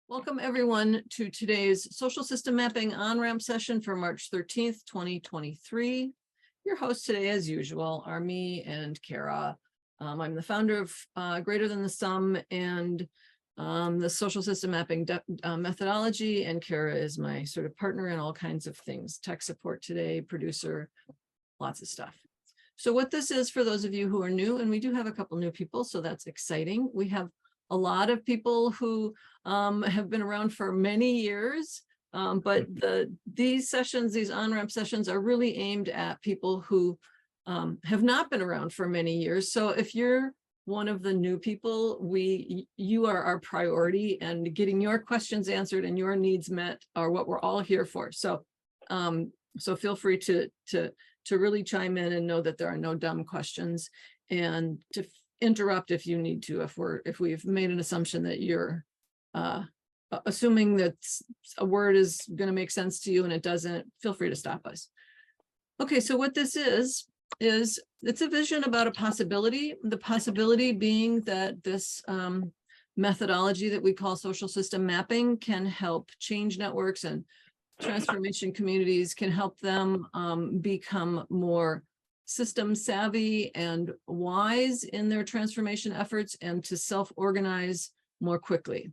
Welcome everyone to today's social system mapping on-ramp session for March 13th, 2023. Your hosts today, as usual, are me and Kara. I'm the founder of Greater Than the Sum and the social system mapping methodology, and Kara is my sort of partner in all kinds of things, tech support today, producer, lots of stuff. So what this is for those of you who are new, and we do have a couple new people, so that's exciting. We have a lot of people who have been around for many years, but these sessions, these on-ramp sessions are really aimed at people who have not been around for many years. So if you're one of the new people, you are our priority, and getting your questions answered and your needs met are what we're all here for. So so feel free to really chime in and know that there are no dumb questions, and to interrupt if you need to, if we've made an assumption that you're assuming that a word is going to make sense to you and it doesn't, feel free to stop us. Okay, so what this is it's a vision about a possibility, the possibility being that this methodology that we call social system mapping can help change networks and transformation communities, can help them become more system savvy and wise in their transformation efforts, and to self-organize more quickly.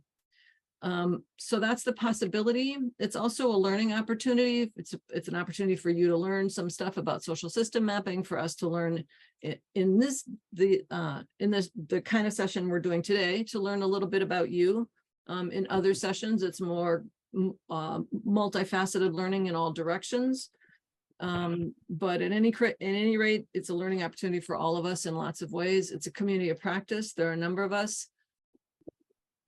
So that's the possibility. It's also a learning opportunity. It's an opportunity for you to learn some stuff about social system mapping, for us to learn in the kind of session we're doing today, to learn a little bit about you. In other sessions, it's more multifaceted learning in all directions. But at any rate, it's a learning opportunity for all of us in lots of ways. It's a community of practice. There are a number of us,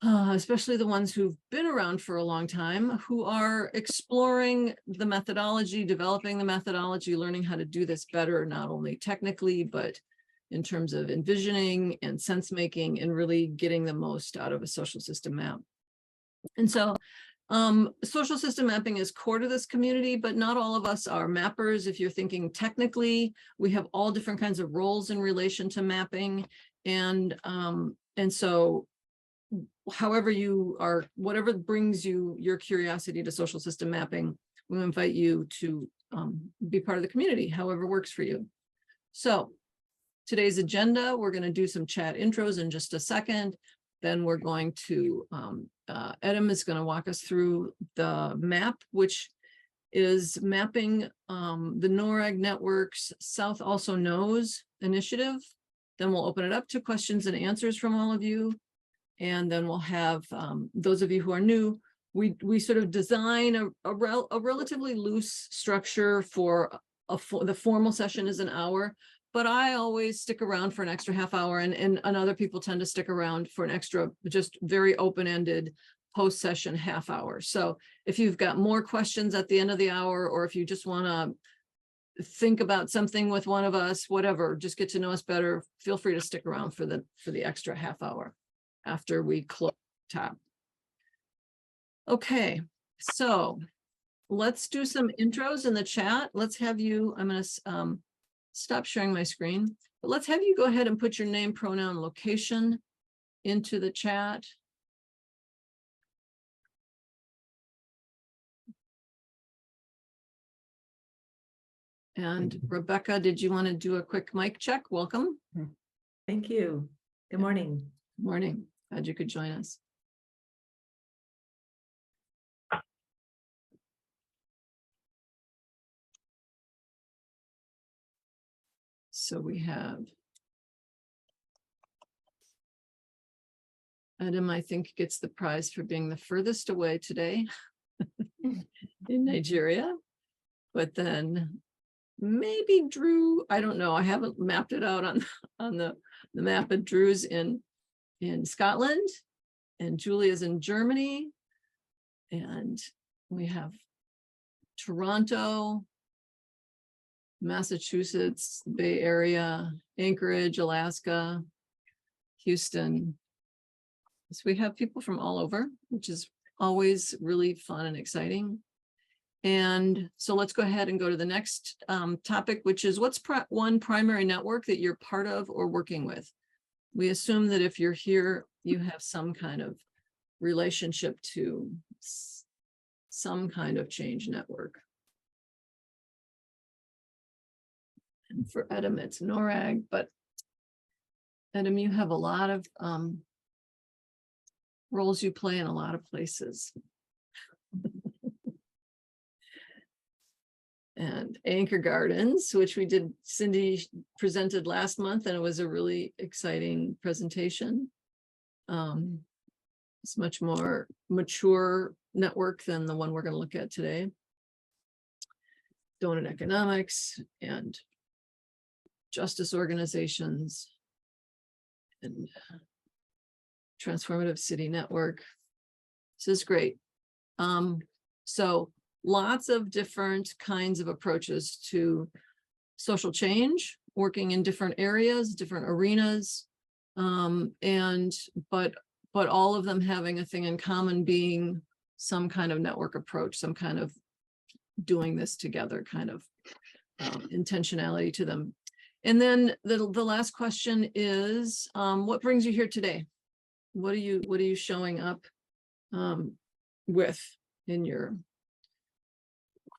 especially the ones who've been around for a long time, who are exploring the methodology, developing the methodology, learning how to do this better, not only technically, but in terms of envisioning and sense making, and really getting the most out of a social system map. And so social system mapping is core to this community, but not all of us are mappers. If you're thinking technically, we have all different kinds of roles in relation to mapping. And so however you are, whatever brings you your curiosity to social system mapping, we invite you to be part of the community, however works for you. So today's agenda, we're going to do some chat intros in just a second. Then we're going to, Edem is going to walk us through the map, which is mapping the NORRAG network's South Also Knows initiative. Then we'll open it up to questions and answers from all of you. And then we'll have those of you who are new, we sort of design a relatively loose structure for the formal session is an hour. But I always stick around for an extra half hour, and other people tend to stick around for an extra, just very open-ended post-session half hour. So if you've got more questions at the end of the hour, or if you just want to think about something with one of us, whatever, just get to know us better, feel free to stick around for the extra half hour after we close top. Okay, so let's do some intros in the chat. Let's have you, I'm going to stop sharing my screen, but let's have you go ahead and put your name, pronoun, location into the chat. And Rebecca, did you want to do a quick mic check? Welcome. Thank you. Good morning. Good morning. Glad you could join us. So we have Edem, I think, gets the prize for being the furthest away today in Nigeria. But then maybe Drew, I don't know. I haven't mapped it out on the map, but Drew's in Scotland, and Julia's in Germany, and we have Toronto, Massachusetts, Bay Area, Anchorage, Alaska, Houston. So we have people from all over, which is always really fun and exciting. And so let's go ahead and go to the next topic, which is what's one primary network that you're part of or working with? We assume that if you're here, you have some kind of relationship to some kind of change network. And for Edem, it's NORRAG, but Edem, you have a lot of roles you play in a lot of places. And Anchor Gardens, which we did, Cindy presented last month, and it was a really exciting presentation. It's much more mature network than the one we're going to look at today. Donut economics and justice organizations and transformative city network. This is great. So lots of different kinds of approaches to social change, working in different areas, different arenas, but all of them having a thing in common, being some kind of network approach, some kind of doing this together kind of intentionality to them. And then the last question is, what brings you here today? What are you showing up with in your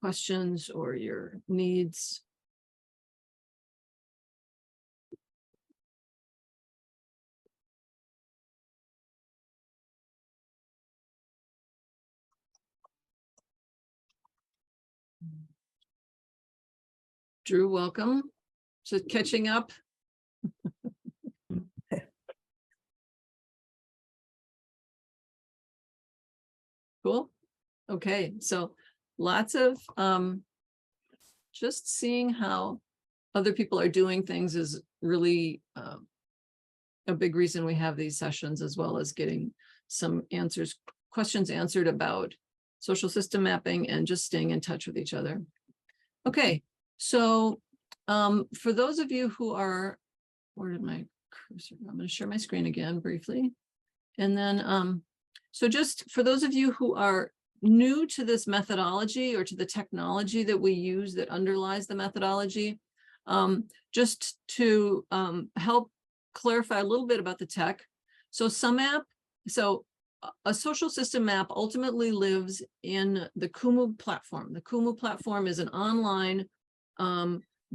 questions or your needs? Drew, welcome. Just catching up. Cool. Okay, so lots of just seeing how other people are doing things is really a big reason we have these sessions, as well as getting some questions answered about social system mapping and just staying in touch with each other. Okay, so for those of you who are, where did my cursor go? I'm going to share my screen again briefly. And then, so just for those of you who are new to this methodology or to the technology that we use that underlies the methodology, just to help clarify a little bit about the tech. So SumMap, so a social system map ultimately lives in the Kumu platform. The Kumu platform is an online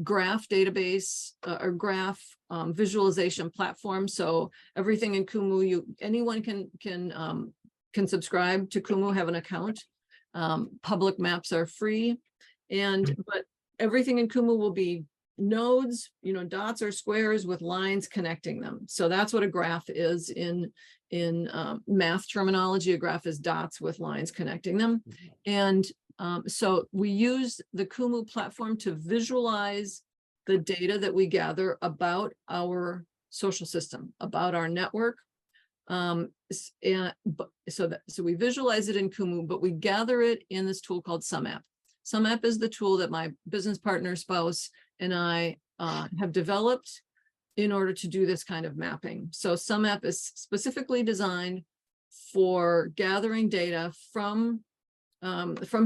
graph database or graph visualization platform. So everything in Kumu, anyone can subscribe to Kumu, have an account. Public maps are free, but everything in Kumu will be nodes, dots or squares with lines connecting them. So that's what a graph is in math terminology. A graph is dots with lines connecting them. And so we use the Kumu platform to visualize the data that we gather about our social system, about our network. So we visualize it in Kumu, but we gather it in this tool called SumMap. SumMap is the tool that my business partner, spouse, and I have developed in order to do this kind of mapping. So SumMap is specifically designed for gathering data from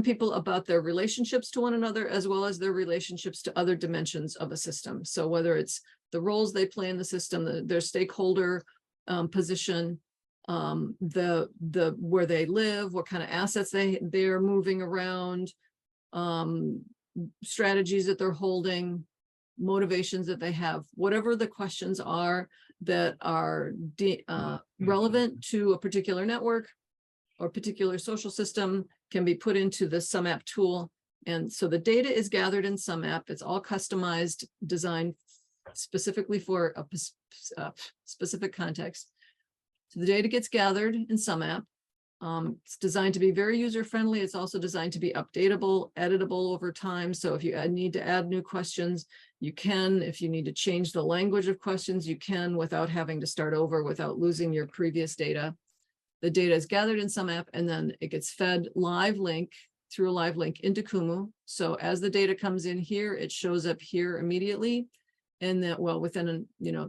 people about their relationships to one another, as well as their relationships to other dimensions of a system. So whether it's the roles they play in the system, their stakeholder position, where they live, what kind of assets they're moving around, strategies that they're holding, motivations that they have, whatever the questions are that are relevant to a particular network or particular social system can be put into the SumMap tool. And so the data is gathered in SumMap. It's all customized, designed specifically for a specific context. So the data gets gathered in SumMap. It's designed to be very user-friendly. It's also designed to be updatable, editable over time. So if you need to add new questions, you can. If you need to change the language of questions, you can without having to start over, without losing your previous data. The data is gathered in SumMap, and then it gets fed through a live link into Kumu. So as the data comes in here, it shows up here immediately, and that, well, within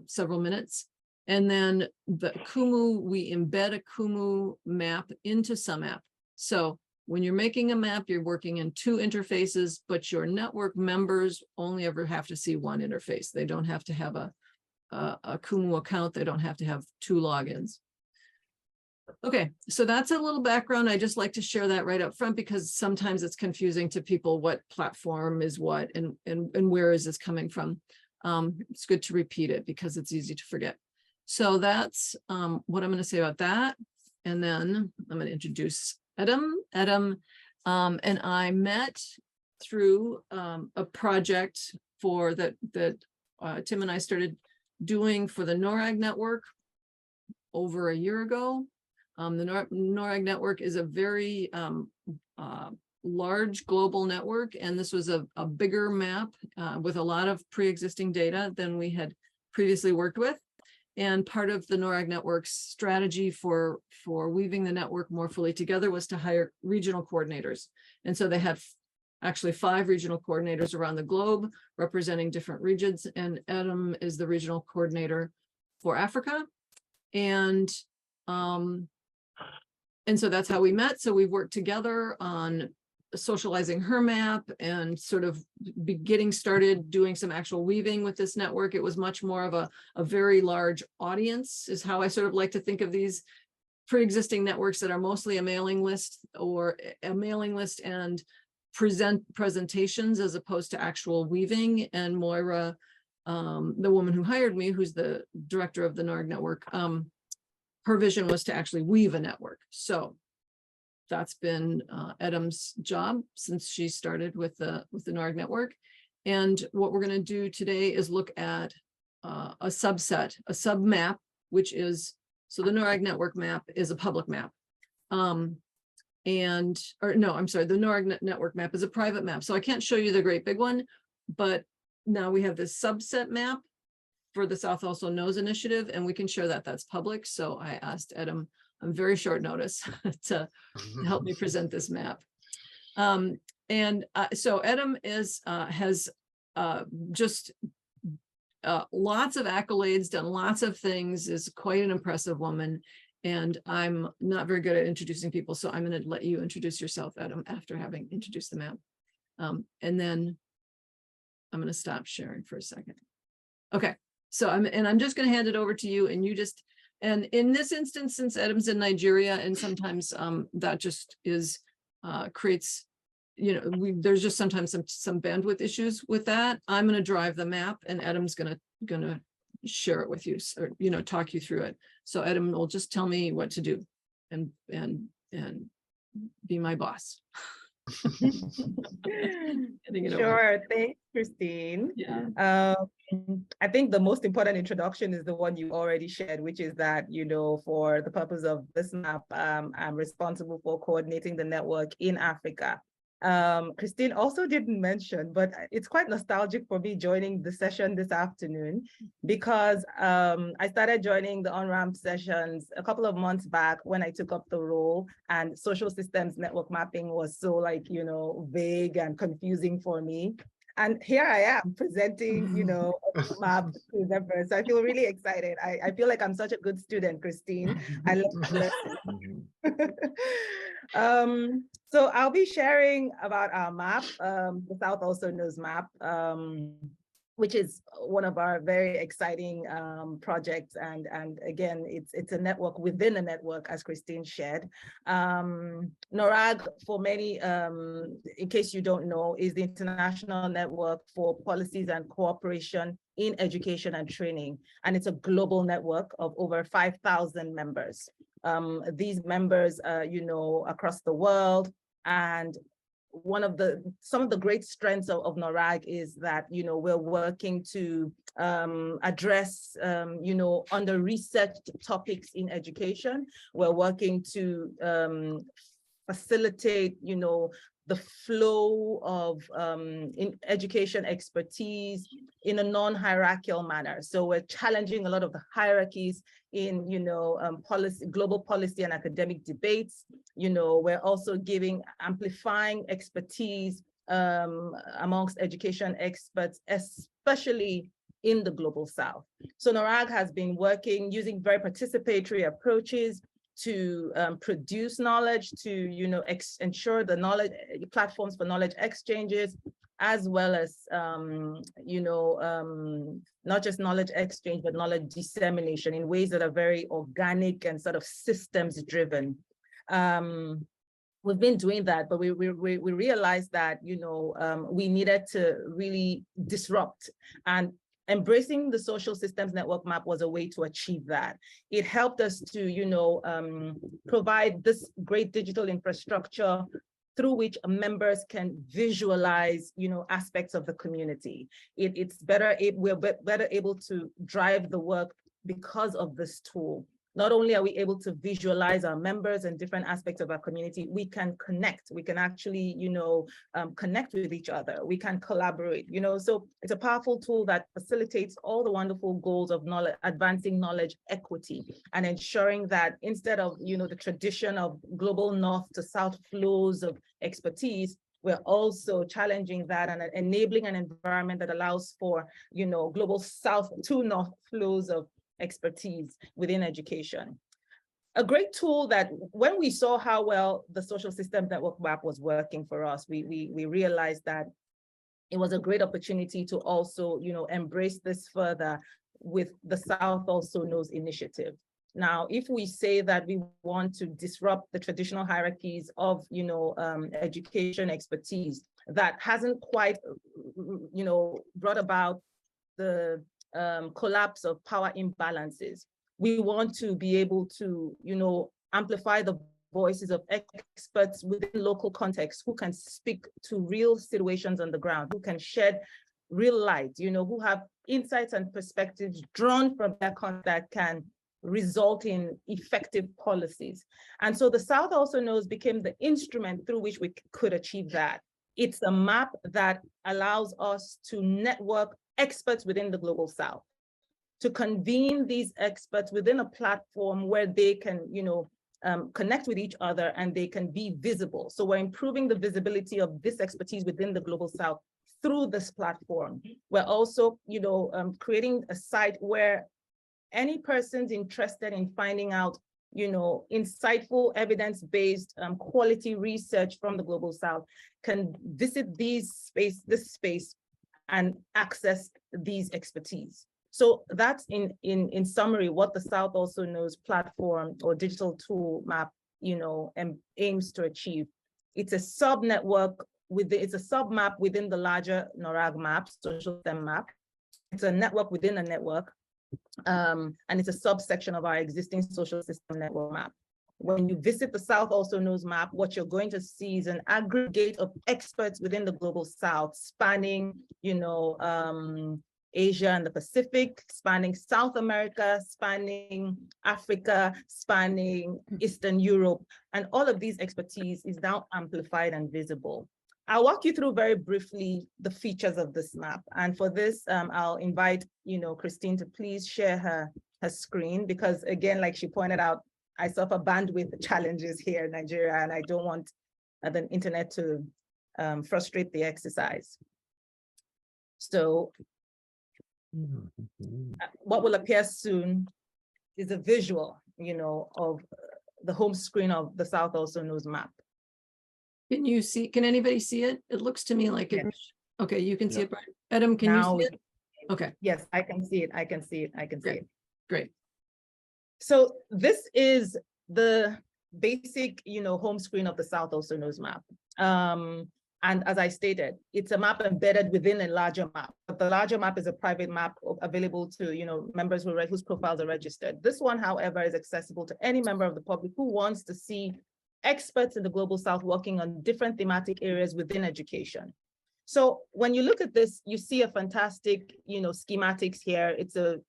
several minutes. And then the Kumu, we embed a Kumu map into SumMap. So when you're making a map, you're working in two interfaces, but your network members only ever have to see one interface. They don't have to have a Kumu account. They don't have to have two logins. Okay, so that's a little background. I just like to share that right up front because sometimes it's confusing to people what platform is what and where is this coming from. It's good to repeat it because it's easy to forget. So that's what I'm going to say about that. And then I'm going to introduce Edem. Edem and I met through a project for that Tim and I started doing for the NORRAG network over a year ago. The NORRAG network is a very large global network, and this was a bigger map with a lot of pre-existing data than we had previously worked with. And part of the NORRAG network's strategy for weaving the network more fully together was to hire regional coordinators. And so they had actually 5 regional coordinators around the globe representing different regions, and Edem is the regional coordinator for Africa. And so that's how we met. So we've worked together on socializing her map and sort of getting started doing some actual weaving with this network. It was much more of a very large audience is how I sort of like to think of these pre-existing networks that are mostly a mailing list and presentations as opposed to actual weaving. And Moira, the woman who hired me, who's the director of the NORRAG network, her vision was to actually weave a network. So that's been Edem's job since she started with the NORRAG network. And what we're going to do today is look at a sub map, which is, so the NORRAG network map is a public map. The NORRAG network map is a private map. So I can't show you the great big one, but now we have this subset map for the South Also Knows initiative, and we can share that that's public. So I asked Edem on very short notice to help me present this map. So Edem has just lots of accolades, done lots of things, is quite an impressive woman. And I'm not very good at introducing people, so I'm going to let you introduce yourself, Edem, after having introduced the map. And then I'm going to stop sharing for a second. Okay. So I'm just going to hand it over to you, and you just, and in this instance, since Edem's in Nigeria, and sometimes that just is creates, there's just sometimes some bandwidth issues with that. I'm going to drive the map, and Edem's going to share it with you, or talk you through it. So Edem will just tell me what to do, and be my boss. Sure, thanks, Christine. Yeah. I think the most important introduction is the one you already shared, which is that, for the purpose of this map, I'm responsible for coordinating the network in Africa. Christine also didn't mention, but it's quite nostalgic for me joining the session this afternoon, because I started joining the OnRamp sessions a couple of months back when I took up the role, and social systems network mapping was so vague and confusing for me. And here I am presenting, a map to them. So I feel really excited. I feel like I'm such a good student, Christine. I love the lesson. So I'll be sharing about our map, the South Also Knows map, which is one of our very exciting projects. And again, it's a network within a network, as Christine shared. NORRAG, for many, in case you don't know, is the international network for policies and cooperation in education and training. And it's a global network of over 5,000 members. These members, across the world. And some of the great strengths of NORRAG is that, we're working to address, under-researched topics in education. We're working to facilitate, the flow of in education expertise in a non-hierarchical manner. So we're challenging a lot of the hierarchies in, global policy and academic debates. We're also amplifying expertise amongst education experts, especially in the global South. So NORRAG has been working using very participatory approaches to produce knowledge, to ensure the knowledge platforms for knowledge exchanges, as well as, not just knowledge exchange, but knowledge dissemination in ways that are very organic and sort of systems driven. We've been doing that, but we realized that, we needed to really disrupt, and embracing the social systems network map was a way to achieve that. It helped us to, provide this great digital infrastructure through which members can visualize, aspects of the community. We're better able to drive the work because of this tool. Not only are we able to visualize our members and different aspects of our community, we can connect. We can actually, connect with each other. We can collaborate, so it's a powerful tool that facilitates all the wonderful goals of knowledge, advancing knowledge equity, and ensuring that instead of, the tradition of global north to south flows of expertise, we're also challenging that and enabling an environment that allows for, global south to north flows of expertise within education. A great tool that when we saw how well the social systems network map was working for us, we realized that it was a great opportunity to also, embrace this further with the South Also Knows initiative. Now, if we say that we want to disrupt the traditional hierarchies of, education expertise, that hasn't quite, brought about the collapse of power imbalances. We want to be able to, amplify the voices of experts within local contexts who can speak to real situations on the ground, who can shed real light, who have insights and perspectives drawn from their contact can result in effective policies. And so the South Also Knows became the instrument through which we could achieve that. It's a map that allows us to network experts within the Global South, to convene these experts within a platform where they can, connect with each other and they can be visible. So we're improving the visibility of this expertise within the Global South through this platform. We're also, creating a site where any persons interested in finding out, insightful, evidence-based quality research from the Global South can visit this space and access these expertise. So that's in summary what the South Also Knows platform or digital tool map, aims to achieve. It's a sub-network it's a sub-map within the larger NORRAG map, social system map. It's a network within a network, and it's a subsection of our existing social system network map. When you visit the South Also Knows map, what you're going to see is an aggregate of experts within the Global South, spanning, Asia and the Pacific, spanning South America, spanning Africa, spanning Eastern Europe, and all of these expertise is now amplified and visible. I'll walk you through very briefly the features of this map. And for this, I'll invite, Christine to please share her screen, because again, like she pointed out, I suffer bandwidth challenges here in Nigeria, and I don't want the internet to frustrate the exercise. So what will appear soon is a visual, of the home screen of the South Also Knows map. Can anybody see it? It looks to me like it. Yes. Okay, you can see it, Brian. Edem, can you see it? Okay. Yes, I can see it. I can see it. Great. So this is the basic, home screen of the South Also Knows map. And as I stated, it's a map embedded within a larger map. But the larger map is a private map available to, members whose profiles are registered. This one, however, is accessible to any member of the public who wants to see experts in the Global South working on different thematic areas within education. So when you look at this, you see a fantastic, schematics here. It's a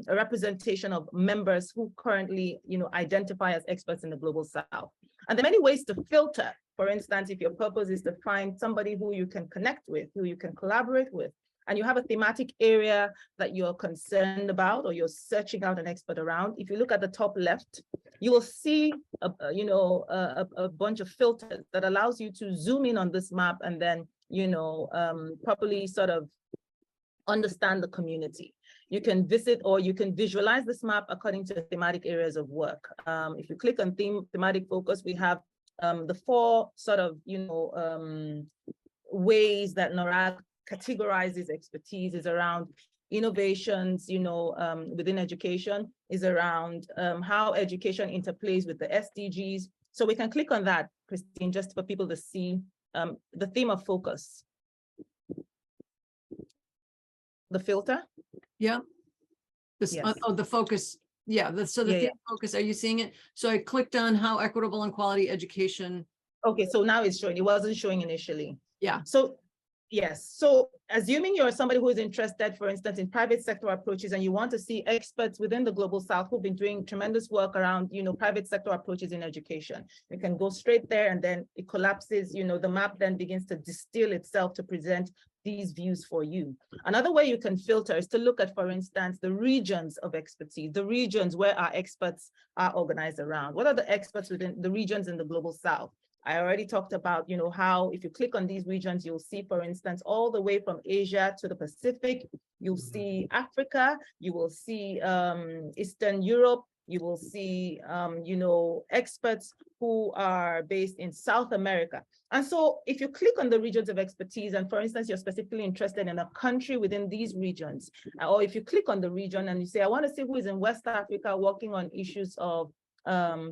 representation of members who currently, identify as experts in the Global South. And there are many ways to filter. For instance, if your purpose is to find somebody who you can connect with, who you can collaborate with, and you have a thematic area that you're concerned about or you're searching out an expert around, if you look at the top left, you will see a bunch of filters that allows you to zoom in on this map and then, properly sort of understand the community. You can visit or you can visualize this map according to thematic areas of work. If you click on thematic focus, we have the four sort of, ways that NORRAG categorizes expertise is around innovations, within education, is around how education interplays with the SDGs. So we can click on that, Christine, just for people to see the theme of focus. The filter? Yeah. This, Yes. the focus. Yeah, so the Yeah, theme focus, are you seeing it? So I clicked on how equitable and quality education. Okay, so now it's showing. It wasn't showing initially. Yeah. So yes, so assuming you're somebody who is interested, for instance, in private sector approaches, and you want to see experts within the Global South who've been doing tremendous work around, private sector approaches in education, you can go straight there, and then it collapses, the map then begins to distill itself to present these views for you. Another way you can filter is to look at, for instance, the regions of expertise, the regions where our experts are organized around. What are the experts within the regions in the Global South? I already talked about, how if you click on these regions, you'll see, for instance, all the way from Asia to the Pacific, you'll see Africa, you will see Eastern Europe, you will see, experts who are based in South America. And so if you click on the regions of expertise, and for instance, you're specifically interested in a country within these regions, or if you click on the region and you say, I want to see who is in West Africa working on issues of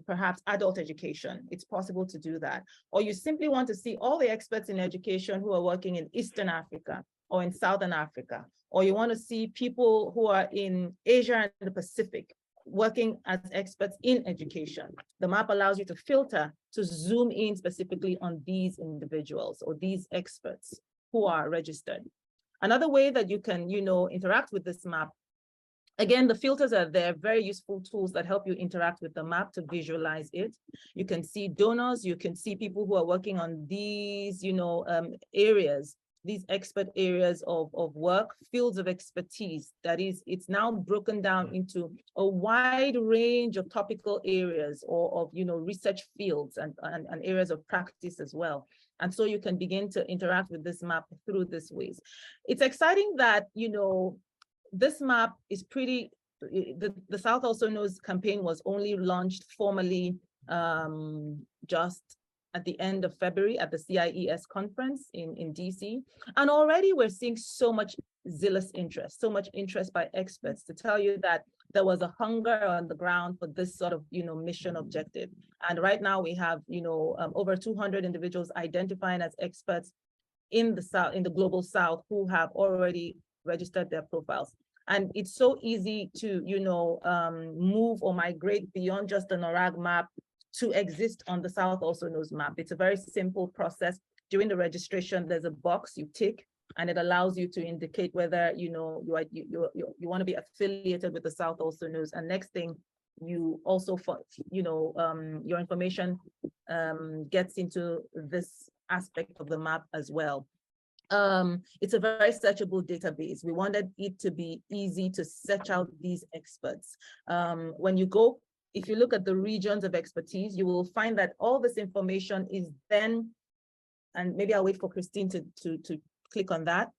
perhaps adult education, it's possible to do that. Or you simply want to see all the experts in education who are working in Eastern Africa or in Southern Africa, or you want to see people who are in Asia and the Pacific working as experts in education. The map allows you to filter, to zoom in specifically on these individuals or these experts who are registered. Another way that you can, interact with this map, again, the filters are there, very useful tools that help you interact with the map to visualize it. You can see donors, you can see people who are working on these, areas, these expert areas of work, fields of expertise. That is, it's now broken down into a wide range of topical areas or of, research fields and areas of practice as well. And so you can begin to interact with this map through these ways. It's exciting that, this map is pretty, the South Also Knows campaign was only launched formally just at the end of February at the CIES conference in DC. And already we're seeing so much zealous interest, so much interest by experts to tell you that there was a hunger on the ground for this sort of, mission objective. And right now we have, over 200 individuals identifying as experts in the South, in the Global South, who have already registered their profiles. And it's so easy to, move or migrate beyond just the NORRAG map to exist on the South Also Knows map. It's a very simple process. During the registration, there's a box you tick, and it allows you to indicate whether, you want to be affiliated with the South Also Knows. And next thing, you also, your information gets into this aspect of the map as well. It's a very searchable database. We wanted it to be easy to search out these experts. When you go, if you look at the regions of expertise, you will find that all this information is then, and maybe I'll wait for Christine to click on that.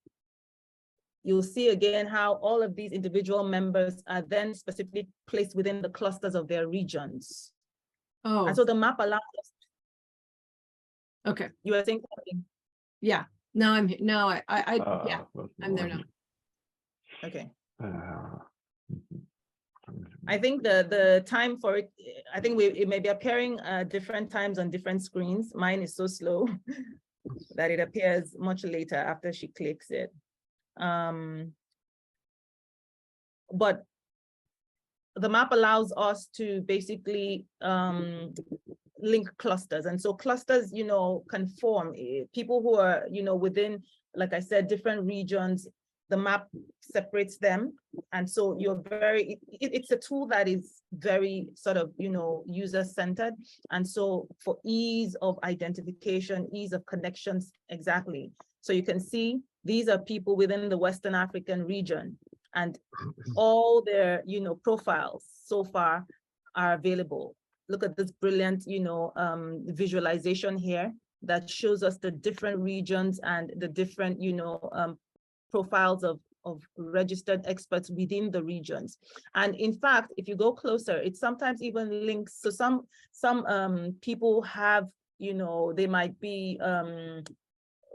You'll see again how all of these individual members are then specifically placed within the clusters of their regions. Oh, And so the map allows us. okay. You were saying something? Yeah. Now I'm, now yeah, I'm there now. Okay. Uh, I think the time for it, I think it may be appearing different times on different screens. Mine is so slow that it appears much later after she clicks it. But the map allows us to basically link clusters. And so clusters, can form people who are, within, like I said, different regions. The map separates them. And so you're it's a tool that is very sort of, user-centered. And so for ease of identification, ease of connections, exactly. So you can see these are people within the Western African region, and all their, profiles so far are available. Look at this brilliant, visualization here that shows us the different regions and the different, profiles of registered experts within the regions. And in fact, if you go closer, it sometimes even links. So some people have, they might be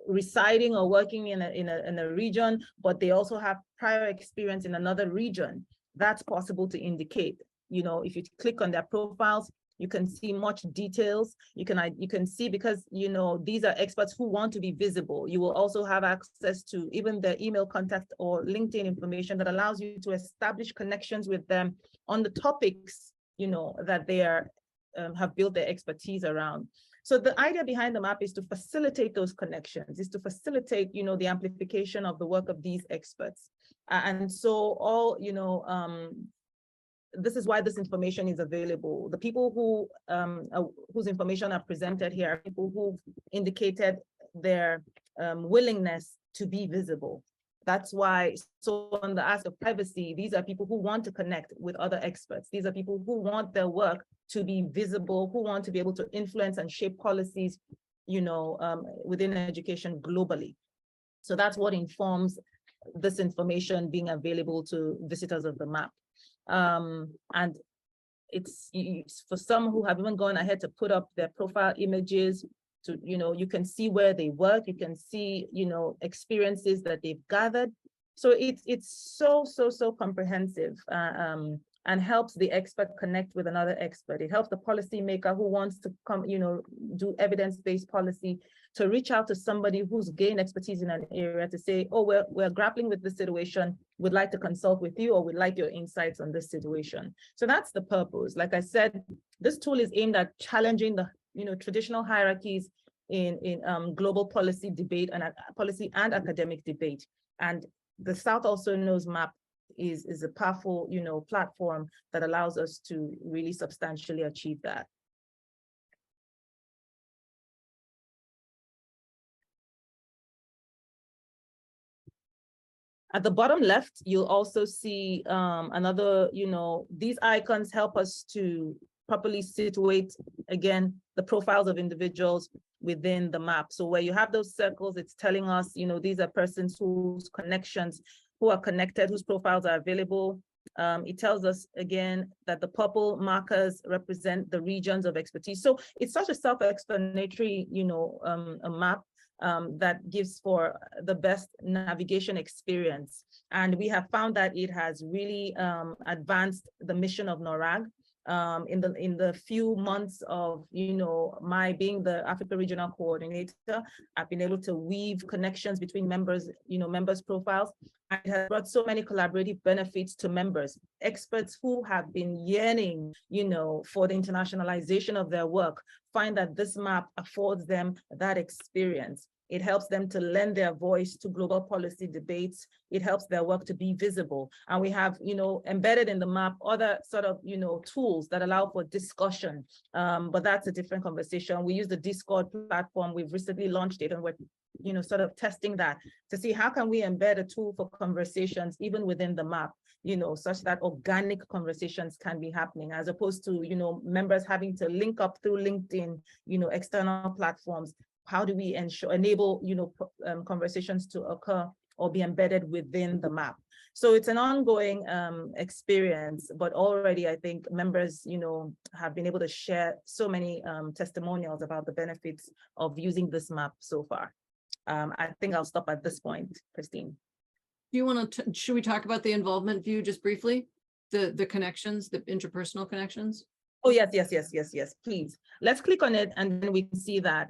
residing or working in a region, but they also have prior experience in another region. That's possible to indicate. You know, if you click on their profiles, you can see much details. You can see, because, you know, these are experts who want to be visible. You will also have access to even their email contact or LinkedIn information that allows you to establish connections with them on the topics, you know, that they are have built their expertise around. So the idea behind the map is to facilitate those connections, is to facilitate, you know, the amplification of the work of these experts. And so all, you know, this is why this information is available. The people who whose information are presented here are people who indicated their willingness to be visible. That's why, so on the ask of privacy, these are people who want to connect with other experts. These are people who want their work to be visible, who want to be able to influence and shape policies, you know, within education globally. So that's what informs this information being available to visitors of the map. And it's for some who have even gone ahead to put up their profile images to, you know, you can see where they work, you can see, you know, experiences that they've gathered. So it's so comprehensive, and helps the expert connect with another expert. It helps the policymaker who wants to come, you know, do evidence-based policy, to reach out to somebody who's gained expertise in an area to say, oh, we're grappling with this situation, would like to consult with you, or would like your insights on this situation. So that's the purpose. Like I said, this tool is aimed at challenging the, you know, traditional hierarchies in global policy debate and policy and academic debate. And the South Also Knows map is a powerful, you know, platform that allows us to really substantially achieve that. At the bottom left, you'll also see another, you know, these icons help us to properly situate, again, the profiles of individuals within the map. So where you have those circles, it's telling us, you know, these are persons whose connections, who are connected, whose profiles are available. It tells us again that the purple markers represent the regions of expertise. So it's such a self-explanatory, you know, a map that gives for the best navigation experience. And we have found that it has really advanced the mission of NORRAG. In the few months of, you know, my being the Africa Regional Coordinator, I've been able to weave connections between members, you know, members' profiles. It has brought so many collaborative benefits to members, experts who have been yearning, you know, for the internationalization of their work, find that this map affords them that experience. It helps them to lend their voice to global policy debates. It helps their work to be visible. And we have, you know, embedded in the map other sort of, you know, tools that allow for discussion. But that's a different conversation. We use the Discord platform. We've recently launched it, and we're, you know, sort of testing that to see how can we embed a tool for conversations even within the map, you know, such that organic conversations can be happening, as opposed to, you know, members having to link up through LinkedIn, you know, external platforms. How do we enable, you know, conversations to occur or be embedded within the map? So it's an ongoing experience, but already I think members, you know, have been able to share so many testimonials about the benefits of using this map so far. I think I'll stop at this point, Christine. Do you want to, should we talk about the involvement view just briefly? The connections, the interpersonal connections? Oh, yes, please. Let's click on it and then we can see that.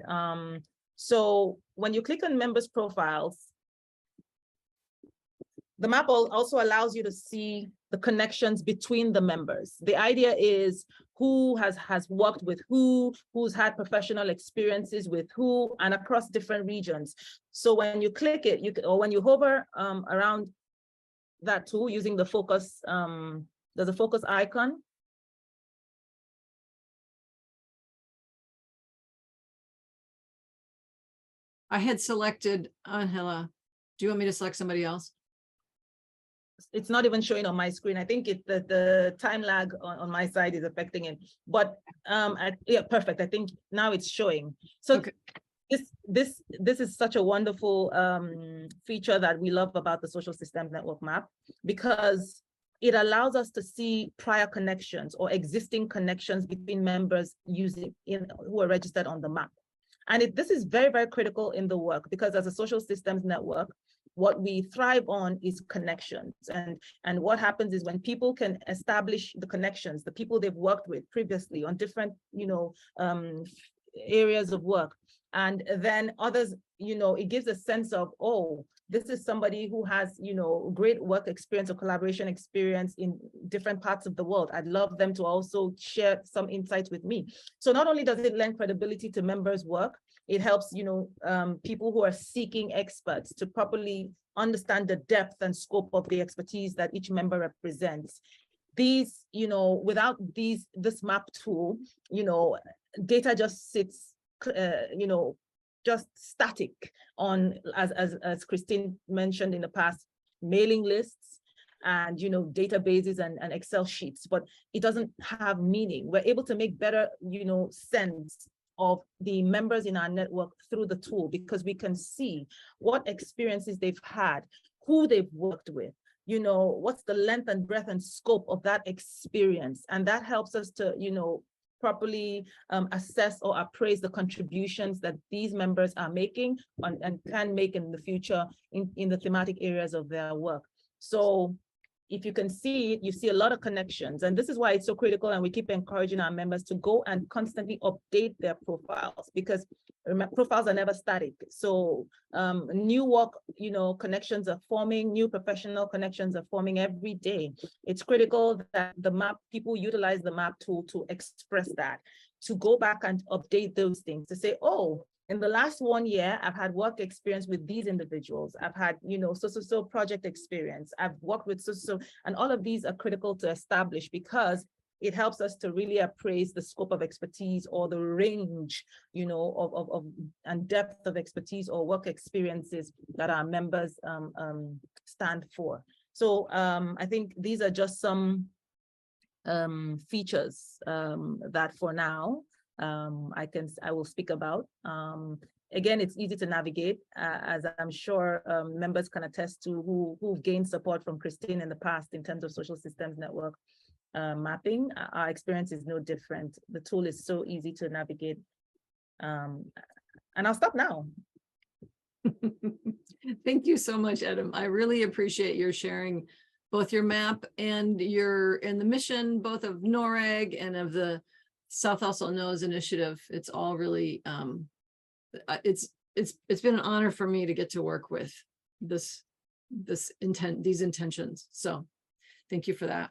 So when you click on members' profiles, the map also allows you to see the connections between the members. The idea is who has worked with who, who's had professional experiences with who, and across different regions. So when you click it, you can, or when you hover around that tool using the focus, there's a focus icon. I had selected Angela. Do you want me to select somebody else? It's not even showing on my screen. I think the time lag on my side is affecting it. But yeah, perfect. I think now it's showing. So okay. This is such a wonderful feature that we love about the Social Systems Network map, because it allows us to see prior connections or existing connections between members who are registered on the map. And this is very, very critical in the work, because as a social systems network, what we thrive on is connections. And what happens is when people can establish the connections, the people they've worked with previously on different, areas of work, and then others, it gives a sense of, oh, this is somebody who has, great work experience or collaboration experience in different parts of the world. I'd love them to also share some insights with me. So not only does it lend credibility to members' work, it helps, people who are seeking experts to properly understand the depth and scope of the expertise that each member represents. These, without this map tool, data just sits, just static on, as Christine mentioned in the past, mailing lists and databases and Excel sheets, but it doesn't have meaning. We're able to make better sense of the members in our network through the tool, because we can see what experiences they've had, who they've worked with, what's the length and breadth and scope of that experience. And that helps us to properly assess or appraise the contributions that these members are making and can make in the future in the thematic areas of their work. So if you can see it, you see a lot of connections. And this is why it's so critical, and we keep encouraging our members to go and constantly update their profiles, because profiles are never static. So new work, connections are forming, new professional connections are forming every day. It's critical that the map, people utilize the map tool to express that, to go back and update those things, to say, oh, in the last 1 year, I've had work experience with these individuals. I've had, so project experience. I've worked with so, and all of these are critical to establish, because it helps us to really appraise the scope of expertise or the range, of and depth of expertise or work experiences that our members stand for. So I think these are just some features that for now, I will speak about. Again, it's easy to navigate, as I'm sure members can attest to who've gained support from Christine in the past in terms of social systems network mapping. Our experience is no different. The tool is so easy to navigate. And I'll stop now. Thank you so much, Edem. I really appreciate your sharing both your map and the mission, both of NORRAG and of the South Also Knows initiative. It's all really, it's been an honor for me to get to work with these intentions. So thank you for that.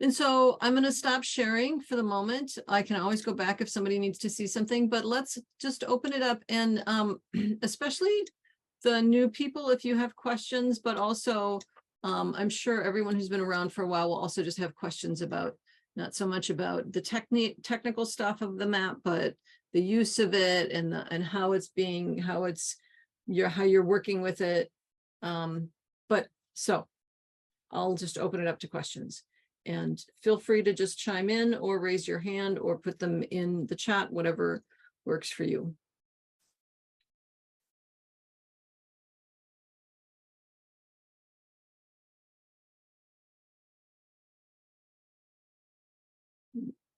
And so I'm going to stop sharing for the moment. I can always go back if somebody needs to see something, but let's just open it up, and especially the new people, if you have questions, but also I'm sure everyone who's been around for a while will also just have questions about, not so much about the technical stuff of the map, but the use of it and how it's being, how you're working with it. But so I'll just open it up to questions, and feel free to just chime in or raise your hand or put them in the chat, whatever works for you.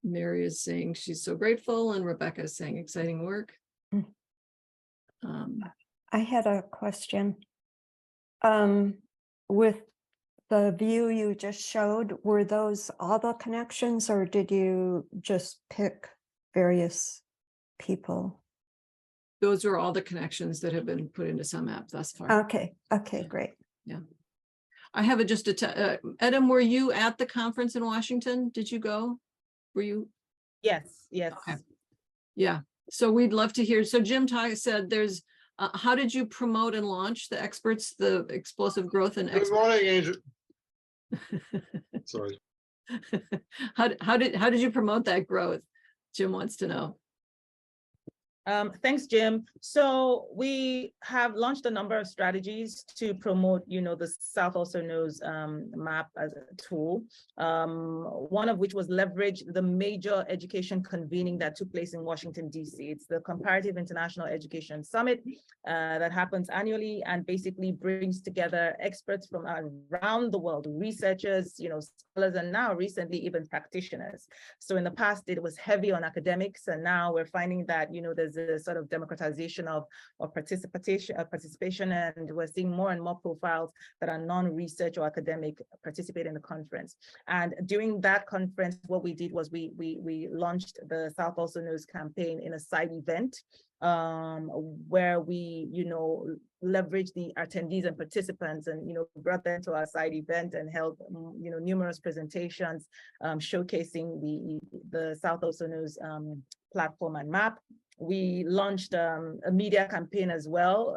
Mary is saying she's so grateful, and Rebecca is saying exciting work. I had a question. With the view you just showed, were those all the connections, or did you just pick various people? Those are all the connections that have been put into some app thus far. Okay, great. Yeah. I have Edem, were you at the conference in Washington? Did you go? Were you? Yes. Okay. Yeah. So we'd love to hear. So Jim said there's, how did you promote and launch the experts, the explosive growth and Good morning, Angel. Sorry. How did you promote that growth? Jim wants to know. Thanks, Jim. So we have launched a number of strategies to promote, the South Also Knows map as a tool. One of which was leverage the major education convening that took place in Washington, D.C. It's the Comparative International Education Summit that happens annually and basically brings together experts from around the world, researchers, scholars, and now recently even practitioners. So in the past, it was heavy on academics, and now we're finding that, there's a sort of democratization of participation, and we're seeing more and more profiles that are non-research or academic participate in the conference. And during that conference, what we did was we launched the South Also Knows campaign in a side event where we, leveraged the attendees and participants and, brought them to our side event and held, numerous presentations showcasing the South Also Knows platform and map. We launched a media campaign as well,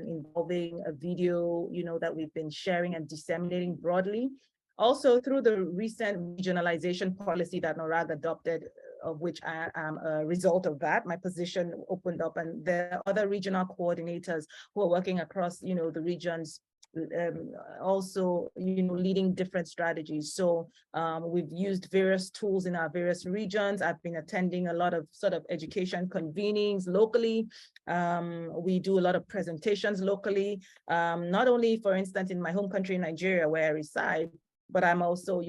involving a video, that we've been sharing and disseminating broadly. Also, through the recent regionalization policy that NORRAG adopted, of which I am a result of that, my position opened up, and there are other regional coordinators who are working across, the regions, also, leading different strategies. So we've used various tools in our various regions. I've been attending a lot of sort of education convenings locally. We do a lot of presentations locally, not only, for instance, in my home country, Nigeria, where I reside, but I'm also,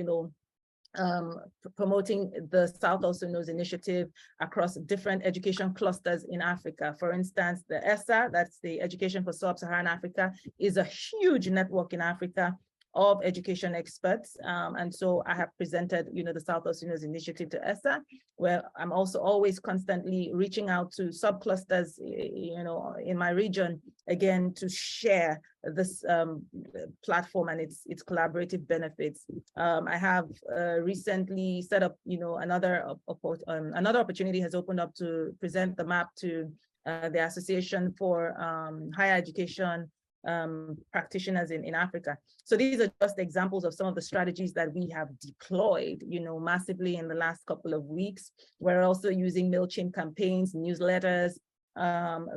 promoting the South Also Knows initiative across different education clusters in Africa. For instance, the ESSA, that's the Education for Sub-Saharan Africa, is a huge network in Africa of education experts. And so I have presented, the South Also Knows initiative to ESSA, where I'm also always constantly reaching out to subclusters, in my region, again, to share this platform and its collaborative benefits. I have recently set up, another opportunity has opened up to present the map to the Association for Higher Education practitioners in Africa. So these are just examples of some of the strategies that we have deployed, massively in the last couple of weeks. We're also using MailChimp campaigns, newsletters,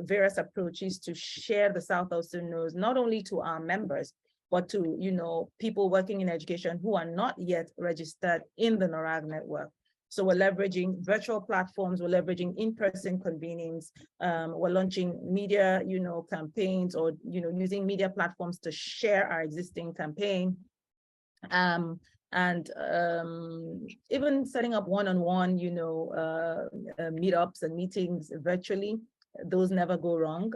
various approaches to share the South Also Knows, not only to our members, but to, people working in education who are not yet registered in the NORRAG network. So we're leveraging virtual platforms, we're leveraging in-person convenings, we're launching media, campaigns, or, using media platforms to share our existing campaign. And even setting up one-on-one, meetups and meetings virtually. Those never go wrong,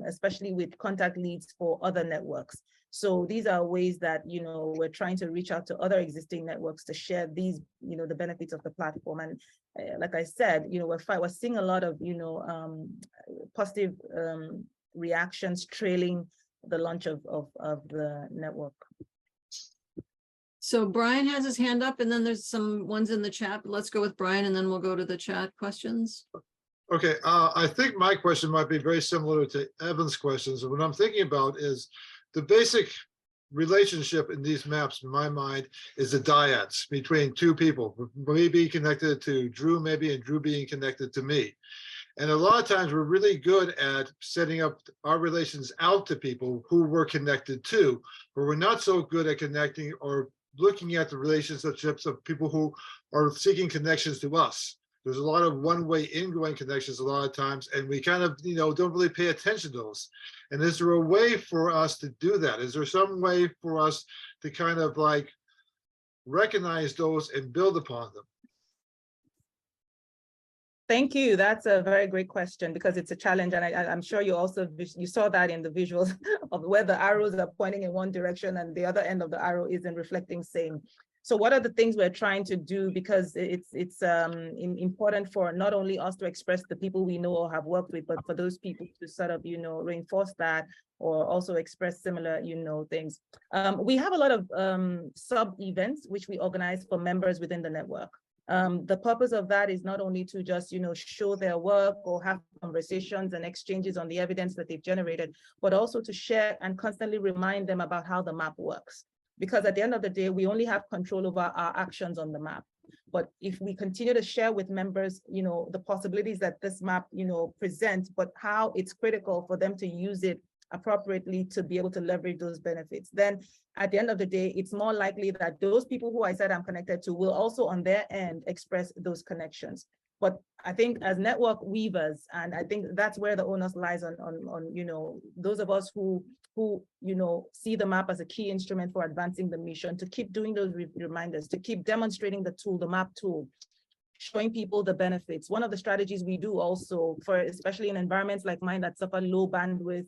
especially with contact leads for other networks. So these are ways that, we're trying to reach out to other existing networks to share these, the benefits of the platform. And like I said, we're seeing a lot of, positive reactions trailing the launch of the network. So Brian has his hand up, and then there's some ones in the chat. Let's go with Brian, and then we'll go to the chat questions. Okay, I think my question might be very similar to Evan's questions. And what I'm thinking about is the basic relationship in these maps, in my mind, is the dyads between two people, me being connected to Drew maybe, and Drew being connected to me. And a lot of times we're really good at setting up our relations out to people who we're connected to, but we're not so good at connecting or looking at the relationships of people who are seeking connections to us. There's a lot of one-way ingoing connections a lot of times, and we kind of, don't really pay attention to those. And is there a way for us to do that? Is there some way for us to kind of like recognize those and build upon them? Thank you. That's a very great question, because it's a challenge. And I'm sure you also, you saw that in the visuals of where the arrows are pointing in one direction and the other end of the arrow isn't reflecting same. So what are the things we're trying to do? Because it's important for not only us to express the people we know or have worked with, but for those people to sort of, reinforce that, or also express similar, things. We have a lot of sub-events which we organize for members within the network. The purpose of that is not only to just, show their work or have conversations and exchanges on the evidence that they've generated, but also to share and constantly remind them about how the map works. Because at the end of the day, we only have control over our actions on the map. But if we continue to share with members, the possibilities that this map, presents, but how it's critical for them to use it appropriately to be able to leverage those benefits, then at the end of the day, it's more likely that those people who I said I'm connected to will also on their end express those connections. But I think as network weavers, and I think that's where the onus lies on those of us who see the map as a key instrument for advancing the mission, to keep doing those reminders, to keep demonstrating the tool, the map tool, showing people the benefits. One of the strategies we do also, for especially in environments like mine that suffer low bandwidth,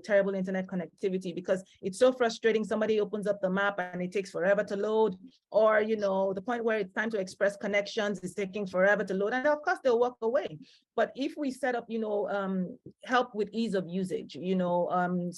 terrible internet connectivity, because it's so frustrating. Somebody opens up the map and it takes forever to load, or the point where it's time to express connections is taking forever to load, and of course they'll walk away. But if we set up, help with ease of usage,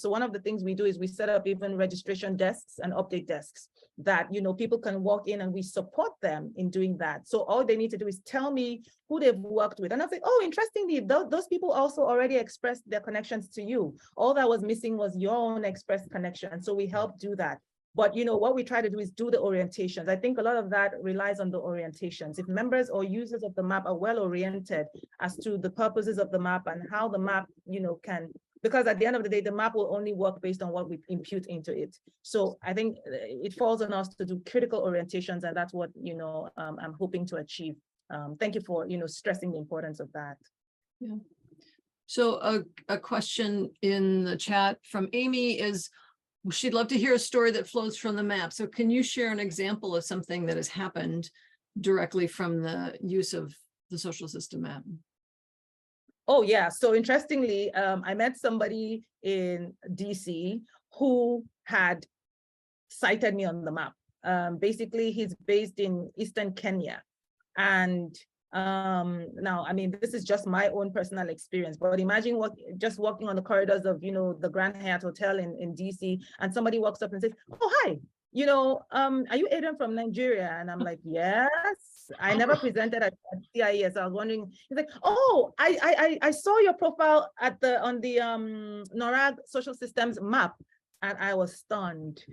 so one of the things we do is we set up even registration desks and update desks that, people can walk in and we support them in doing that. So all they need to do is tell me who they've worked with. And I was like, oh, interestingly, those people also already expressed their connections to you. All that was missing was your own expressed connection. So we help do that. But what we try to do is do the orientations. I think a lot of that relies on the orientations. If members or users of the map are well oriented as to the purposes of the map and how the map, can, because at the end of the day, the map will only work based on what we impute into it. So I think it falls on us to do critical orientations, and that's what, I'm hoping to achieve. Thank you for, stressing the importance of that. Yeah. So a question in the chat from Amy is, she'd love to hear a story that flows from the map. So can you share an example of something that has happened directly from the use of the social system map? Oh, yeah. So interestingly, I met somebody in DC who had cited me on the map. Basically, he's based in Eastern Kenya. And now, I mean, this is just my own personal experience, but imagine just walking on the corridors of, the Grand Hyatt Hotel in DC, and somebody walks up and says, oh, hi, are you Edem from Nigeria? And I'm like, yes. I never presented at CIS. I was wondering, he's like, oh, I saw your profile on the NORRAG social systems map. And I was stunned.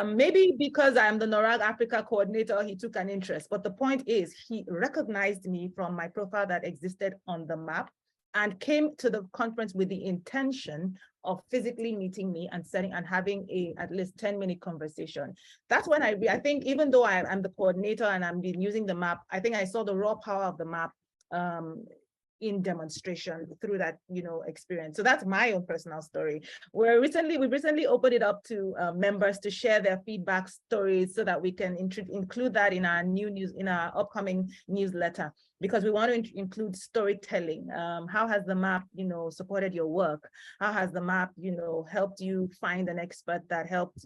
Maybe because I'm the NORRAG Africa coordinator, he took an interest. But the point is, he recognized me from my profile that existed on the map and came to the conference with the intention of physically meeting me and having a at least 10-minute conversation. That's when I think, even though I'm the coordinator and I'm using the map, I think I saw the raw power of the map in demonstration through that, experience. So that's my own personal story. We recently opened it up to members to share their feedback stories so that we can include that in our upcoming newsletter, because we want to include storytelling. How has the map, supported your work? How has the map, helped you find an expert that helped,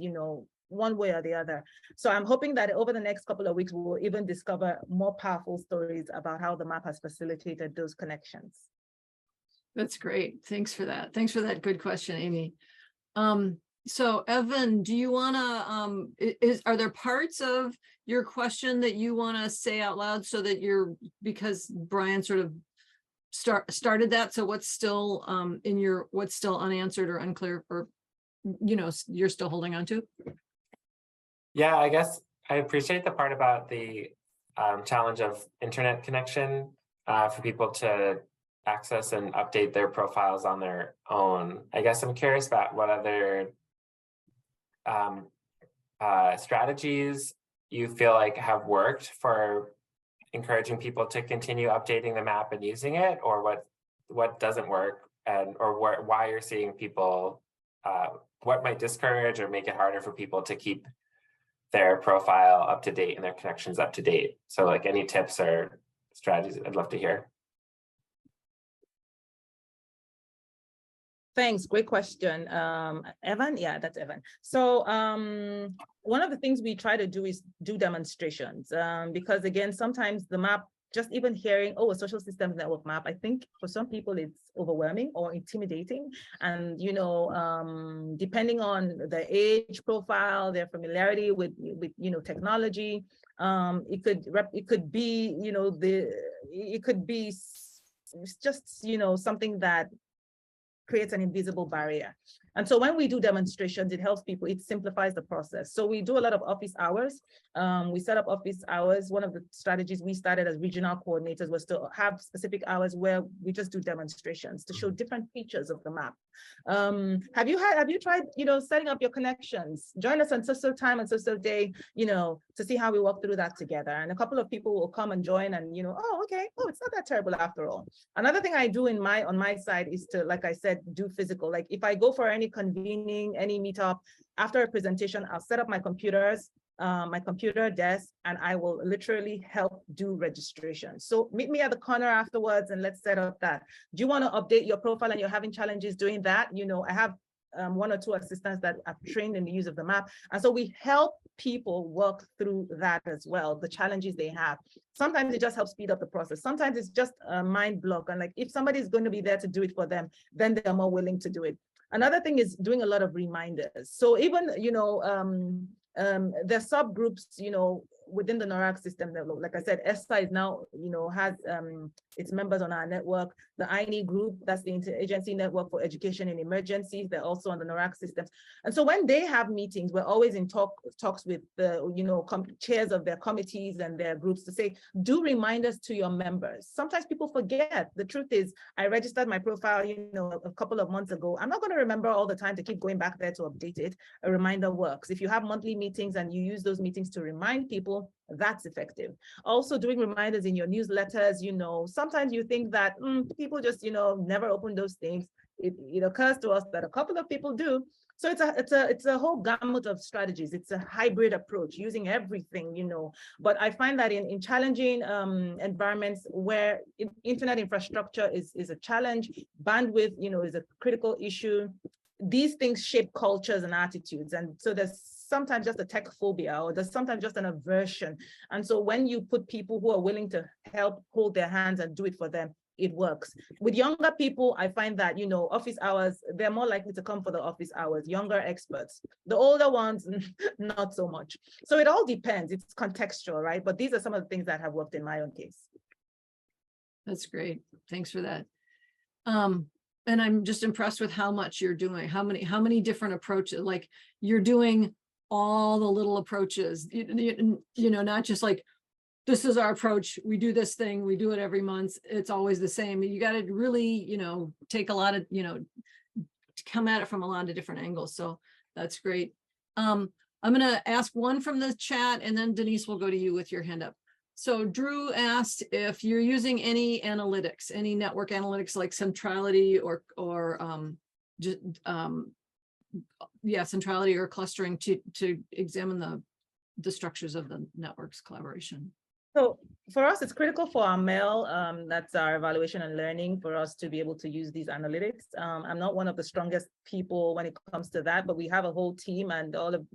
one way or the other. So I'm hoping that over the next couple of weeks, we will even discover more powerful stories about how the map has facilitated those connections. That's great. Thanks for that. Thanks for that good question, Amy. So Evan, do you want to, are there parts of your question that you want to say out loud so that because Brian sort of started that, so what's still what's still unanswered or unclear, or, you're still holding on to? Yeah, I guess I appreciate the part about the challenge of internet connection for people to access and update their profiles on their own. I guess I'm curious about what other strategies you feel like have worked for encouraging people to continue updating the map and using it, or what doesn't work, or why you're seeing people, what might discourage or make it harder for people to keep their profile up to date and their connections up to date. So like any tips or strategies, I'd love to hear. Thanks, great question. Evan, yeah, that's Evan. So one of the things we try to do is do demonstrations, because again, sometimes the map, just even hearing, oh, a social systems network map, I think for some people it's overwhelming or intimidating. And, depending on the age profile, their familiarity with technology, it could be, it could be just, something that creates an invisible barrier. And so when we do demonstrations, it helps people, it simplifies the process. So we do a lot of office hours. We set up office hours. One of the strategies we started as regional coordinators was to have specific hours where we just do demonstrations to show different features of the map. Have you tried, setting up your connections? Join us on social time and social day, to see how we walk through that together. And a couple of people will come and join and, oh, okay, oh, it's not that terrible after all. Another thing I do on my side is to, like I said, do physical. Like if I go for any convening, any meetup, after a presentation, I'll set up my computers, my computer desk, and I will literally help do registration. So meet me at the corner afterwards and let's set up that. Do you want to update your profile and you're having challenges doing that? I have 1 or 2 assistants that are trained in the use of the map. And so we help people work through that as well, the challenges they have. Sometimes it just helps speed up the process. Sometimes it's just a mind block. And like, if somebody's going to be there to do it for them, then they're more willing to do it. Another thing is doing a lot of reminders. So even, there's subgroups, within the NORRAG system. Like I said, ESSA is now, has its members on our network. The INE group, that's the Interagency Network for Education in Emergencies. They're also on the NORRAG systems. And so when they have meetings, we're always in talks with the, chairs of their committees and their groups to say, do reminders to your members. Sometimes people forget. The truth is, I registered my profile, a couple of months ago. I'm not going to remember all the time to keep going back there to update it. A reminder works. If you have monthly meetings and you use those meetings to remind people, that's effective. Also doing reminders in your newsletters, sometimes you think that people just, never open those things. It occurs to us that a couple of people do. So it's a whole gamut of strategies. It's a hybrid approach using everything, but I find that in challenging environments where internet infrastructure is a challenge, bandwidth, is a critical issue. These things shape cultures and attitudes. And so there's sometimes just a tech phobia, or there's sometimes just an aversion. And so when you put people who are willing to help hold their hands and do it for them, it works. With younger people, I find that, office hours, they're more likely to come for the office hours, younger experts. The older ones, not so much. So it all depends. It's contextual, right? But these are some of the things that have worked in my own case. That's great. Thanks for that. And I'm just impressed with how much you're doing, how many different approaches, like you're doing all the little approaches, not just like, this is our approach, we do this thing, we do it every month, it's always the same. You got to really, take a lot of, come at it from a lot of different angles. So that's great. I'm going to ask one from the chat and then Denise will go to you with your hand up. So Drew asked if you're using any analytics, any network analytics like centrality or centrality or clustering to examine the structures of the network's collaboration. So for us, it's critical for our mail, that's our evaluation and learning, for us to be able to use these analytics. I'm not one of the strongest people when it comes to that, but we have a whole team, and all of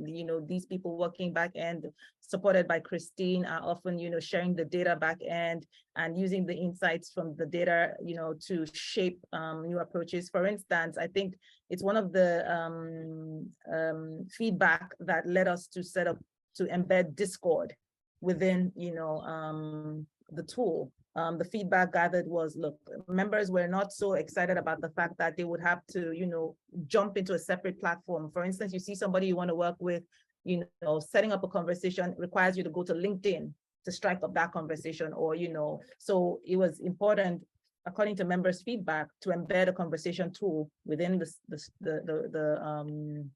these people working back end, supported by Christine, are often sharing the data back end and using the insights from the data to shape new approaches. For instance, I think it's one of the feedback that led us to set up to embed Discord within the tool. The feedback gathered was, look, members were not so excited about the fact that they would have to jump into a separate platform. For instance, you see somebody you want to work with, setting up a conversation requires you to go to LinkedIn to strike up that conversation, or so it was important, according to members' feedback, to embed a conversation tool within the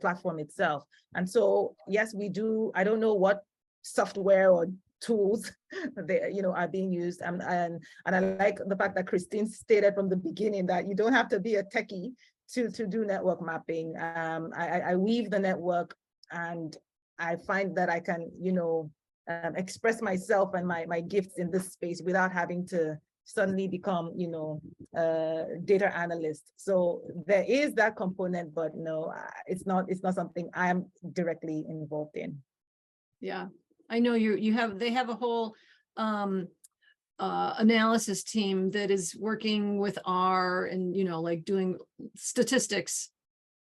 platform itself. And so yes, we do. I don't know what software or tools they are being used, and I like the fact that Christine stated from the beginning that you don't have to be a techie to do network mapping. I weave the network, and I find that I can express myself and my gifts in this space without having to suddenly become a data analyst. So there is that component, but no, it's not something I'm directly involved in. Yeah, I know they have a whole analysis team that is working with R and like doing statistics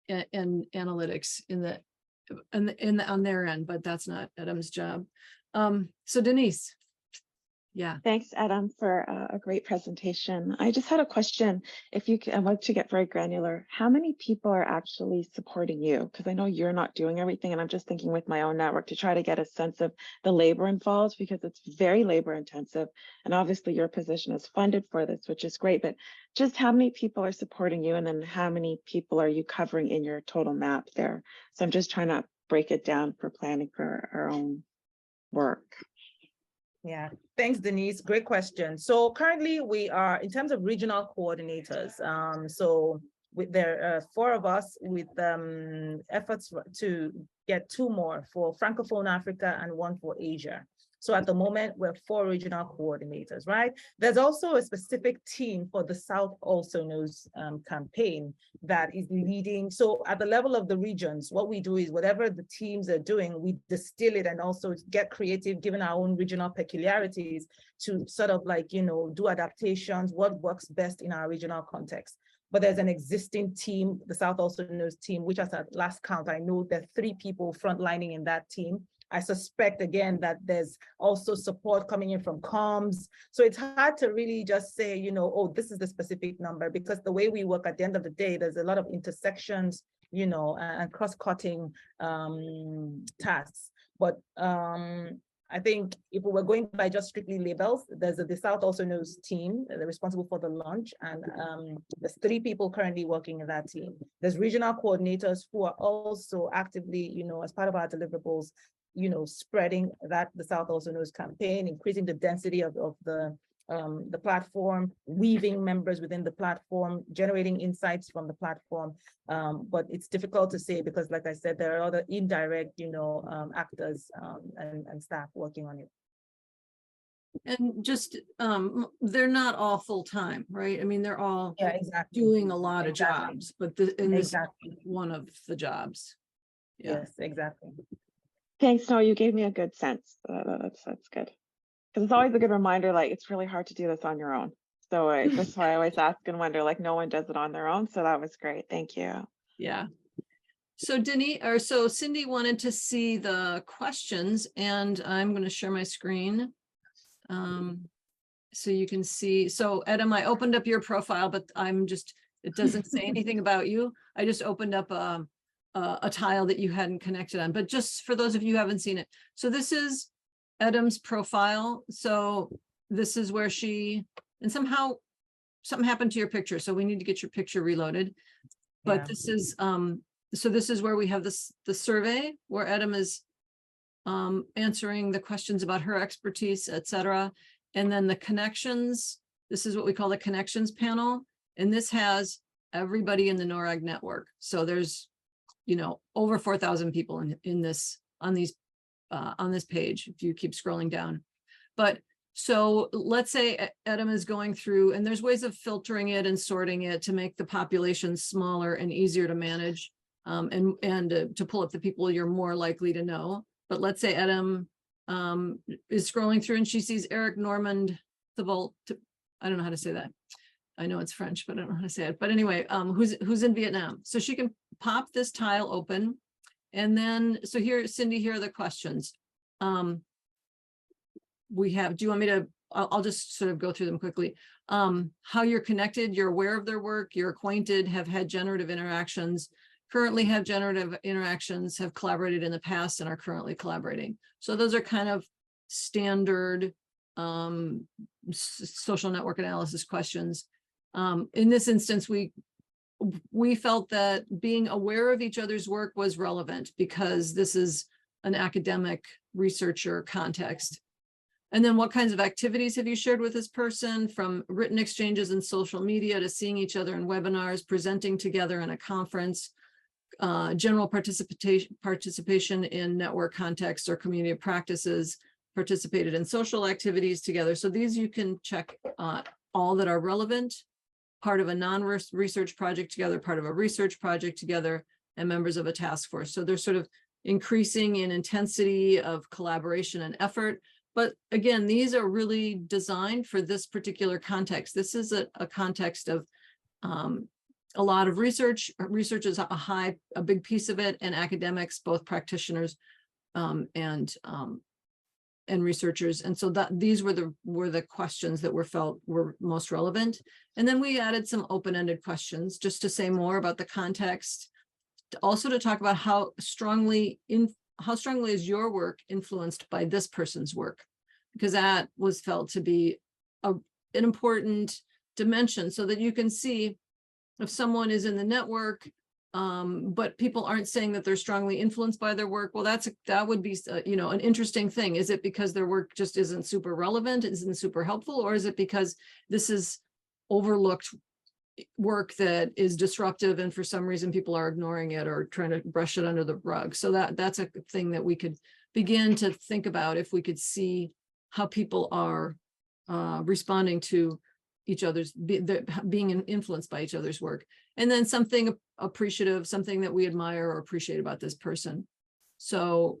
and analytics on their end, but that's not Edem's job. So Denise, Yeah. Thanks, Edem, for a great presentation. I just had a question. If you can, I'd like to get very granular. How many people are actually supporting you? Because I know you're not doing everything, and I'm just thinking with my own network to try to get a sense of the labor involved, because it's very labor intensive. And obviously your position is funded for this, which is great, but just how many people are supporting you? And then how many people are you covering in your total map there? So I'm just trying to break it down for planning for our own work. Yeah, thanks, Denise. Great question. So currently we are, in terms of regional coordinators, there are 4 of us with efforts to get 2 more for Francophone Africa and 1 for Asia. So at the moment, we're 4 regional coordinators, right? There's also a specific team for the South Also Knows campaign that is leading. So at the level of the regions, what we do is whatever the teams are doing, we distill it and also get creative, given our own regional peculiarities, to sort of like, you know, do adaptations, what works best in our regional context. But there's an existing team, the South Also Knows team, which as at last count, I know there are 3 people frontlining in that team. I suspect, again, that there's also support coming in from comms. So it's hard to really just say, you know, oh, this is the specific number, because the way we work at the end of the day, there's a lot of intersections, you know, and cross-cutting tasks. But I think if we were going by just strictly labels, there's the South Also Knows team, they're responsible for the launch, and there's 3 people currently working in that team. There's regional coordinators who are also actively, you know, as part of our deliverables, you know, spreading that the South Also Knows campaign, increasing the density of the platform, weaving members within the platform, generating insights from the platform. But it's difficult to say because, like I said, there are other indirect, you know, actors and staff working on it. And just, they're not all full-time, right? I mean, they're all exactly doing a lot of jobs, but this is one of the jobs. Yeah. Yes, exactly. Thanks. No, you gave me a good sense. That's good. Because it's always a good reminder, like it's really hard to do this on your own. So that's why I always ask and wonder, like no one does it on their own. So that was great. Thank you. Yeah. So Cindy wanted to see the questions, and I'm going to share my screen. So you can see. So Edem, I opened up your profile, but it doesn't say anything about you. I just opened up a tile that you hadn't connected on, but just for those of you who haven't seen it. So this is Edem's profile. So this is where and somehow something happened to your picture. So we need to get your picture reloaded. But this is, so this is where we have the survey where Edem is answering the questions about her expertise, etc. And then the connections, this is what we call the connections panel. And this has everybody in the NORRAG network. So there's, you know, over 4,000 people in this, on this page, if you keep scrolling down. But so let's say Edem is going through, and there's ways of filtering it and sorting it to make the population smaller and easier to manage, and to pull up the people you're more likely to know. But let's say Edem is scrolling through and she sees Eric Normand Thibault, I don't know how to say that. I know it's French, but I don't know how to say it. But anyway, who's in Vietnam. So she can pop this tile open. And then, so here, Cindy, here are the questions. We have, do you want me to, I'll just sort of go through them quickly. How you're connected, you're aware of their work, you're acquainted, have had generative interactions, currently have generative interactions, have collaborated in the past and are currently collaborating. So those are kind of standard social network analysis questions. In this instance, we felt that being aware of each other's work was relevant because this is an academic researcher context. And then what kinds of activities have you shared with this person, from written exchanges in social media to seeing each other in webinars, presenting together in a conference, general participation in network contexts or community practices, participated in social activities together. So these you can check all that are relevant, part of a non-research project together, part of a research project together, and members of a task force. So they're sort of increasing in intensity of collaboration and effort. But again, these are really designed for this particular context. This is a context of a lot of research. Research is a big piece of it, and academics, both practitioners and and researchers. And so that these were the questions that were felt were most relevant. And then we added some open-ended questions just to say more about the context, also to talk about how strongly is your work influenced by this person's work, because that was felt to be an important dimension, so that you can see if someone is in the network, but people aren't saying that they're strongly influenced by their work. Well, that would be, you know, an interesting thing. Is it because their work just isn't super relevant, isn't super helpful, or is it because this is overlooked work that is disruptive and for some reason people are ignoring it or trying to brush it under the rug? So that's a thing that we could begin to think about, if we could see how people are responding to each other's, being influenced by each other's work. And then something appreciative, something that we admire or appreciate about this person. So,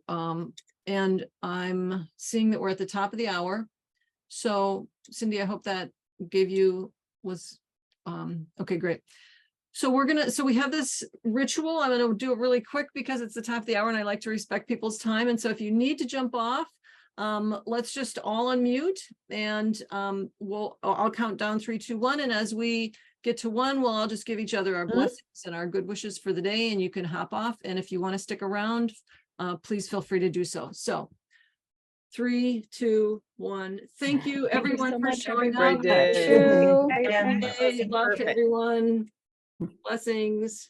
and I'm seeing that we're at the top of the hour. So Cindy, I hope that gave you, okay, great. So we have this ritual. I'm gonna do it really quick because it's the top of the hour and I like to respect people's time. And so if you need to jump off, let's just all unmute, and I'll count down 3, 2, 1. And as we get to 1, we'll all just give each other our blessings and our good wishes for the day, and you can hop off. And if you want to stick around, please feel free to do so. So 3, 2, 1. Thank you everyone so so for much, showing everybody. up. Great day. Thank you. Hey, love to everyone. Blessings.